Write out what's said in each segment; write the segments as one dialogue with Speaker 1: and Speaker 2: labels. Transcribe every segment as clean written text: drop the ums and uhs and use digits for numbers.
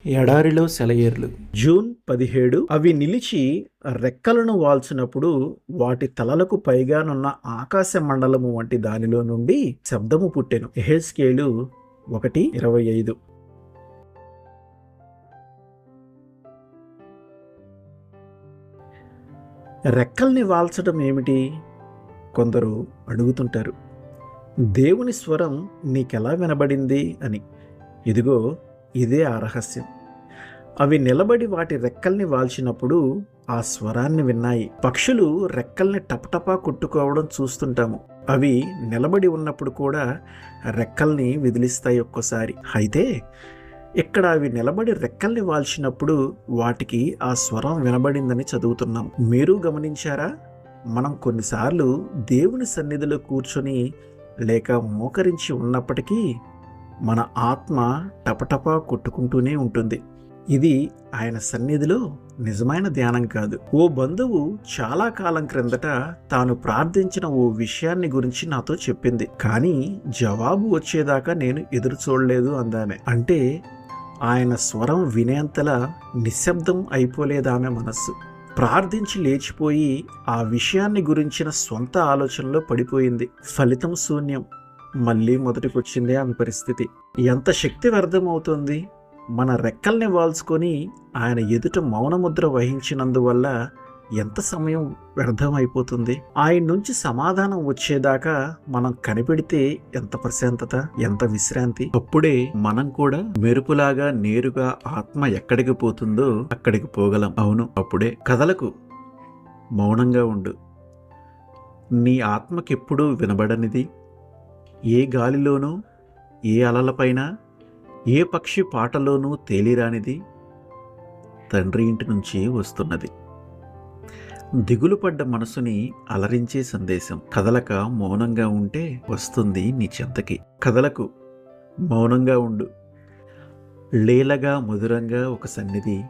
Speaker 1: ఎడారిలో సెలయేర్లు. జూన్ 17. అవి నిలిచి రెక్కలను వాల్చినప్పుడు వాటి తలలకు పైగానున్న ఆకాశ మండలము వంటి దానిలో నుండి శబ్దము పుట్టెను. యెహెజ్కేలు 1:25. రెక్కల్ని వాల్చడం ఏమిటి? కొందరు అడుగుతుంటారు. దేవుని స్వరం నీకెలా వినబడింది అని. ఇదిగో ఇదే ఆ రహస్యం. అవి నిలబడి వాటి రెక్కల్ని వాల్చినప్పుడు ఆ స్వరాన్ని విన్నాయి. పక్షులు రెక్కల్ని టపటపా కొట్టుకోవడం చూస్తుంటాము. అవి నిలబడి ఉన్నప్పుడు కూడా రెక్కల్ని విదిలిస్తాయి ఒక్కోసారి. అయితే ఇక్కడ అవి నిలబడి రెక్కల్ని వాల్చినప్పుడు వాటికి ఆ స్వరం వినబడిందని చదువుతున్నాం. మీరు గమనించారా? మనం కొన్నిసార్లు దేవుని సన్నిధిలో కూర్చొని లేక మోకరించి ఉన్నప్పటికీ మన ఆత్మ టపటపా కొట్టుకుంటూనే ఉంటుంది. ఇది ఆయన సన్నిధిలో నిజమైన ధ్యానం కాదు. ఓ బంధువు చాలా కాలం క్రిందట తాను ప్రార్థించిన ఓ విషయాన్ని గురించి నాతో చెప్పింది. కానీ జవాబు వచ్చేదాకా నేను ఎదురు చూడలేదు అందామె. అంటే ఆయన స్వరం వినేంతలా నిశ్శబ్దం అయిపోలేదామె మనస్సు. ప్రార్థించి లేచిపోయి ఆ విషయాన్ని గురించిన సొంత ఆలోచనలో పడిపోయింది. ఫలితం శూన్యం. మళ్ళీ మొదటికొచ్చిందే ఆమె పరిస్థితి. ఎంత శక్తి వ్యర్థమవుతుంది? మన రెక్కల్ని వాల్చుకొని ఆయన ఎదుట మౌనముద్ర వహించినందువల్ల ఎంత సమయం వ్యర్థం అయిపోతుంది. ఆయన నుంచి సమాధానం వచ్చేదాకా మనం కనిపెడితే ఎంత ప్రశాంతత, ఎంత విశ్రాంతి. అప్పుడే మనం కూడా మెరుపులాగా నేరుగా ఆత్మ ఎక్కడికి పోతుందో అక్కడికి పోగలం. అవును, అప్పుడే. కదలకు, మౌనంగా ఉండు. నీ ఆత్మకెప్పుడూ వినబడనిది, ఏ గాలిలోనూ, ఏ అలలపైన, ఏ పక్షి పాటలోనూ తేలిరానిది తండ్రి ఇంటి నుంచి వస్తున్నది. దిగులు పడ్డ మనసుని అలరించే సందేశం. కదలక మౌనంగా ఉంటే వస్తుంది నీ చెంతకి. కదలకు, మౌనంగా ఉండు. లీలగా మధురంగా ఒక సన్నిధి,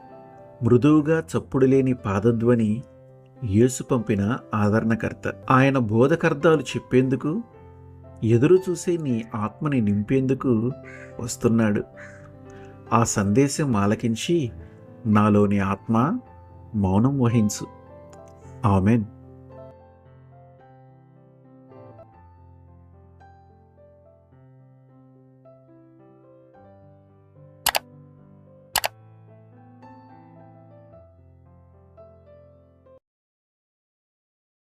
Speaker 1: మృదువుగా చప్పుడు లేని పాదధ్వని యేసు పంపిన ఆదరణకర్త. ఆయన బోధకర్తాలు చెప్పేందుకు, ఎదురు చూసే నీ ఆత్మని నింపేందుకు వస్తున్నాడు. ఆ సందేశం ఆలకించి నాలోని ఆత్మ మౌనం వహించు. ఆమెన్.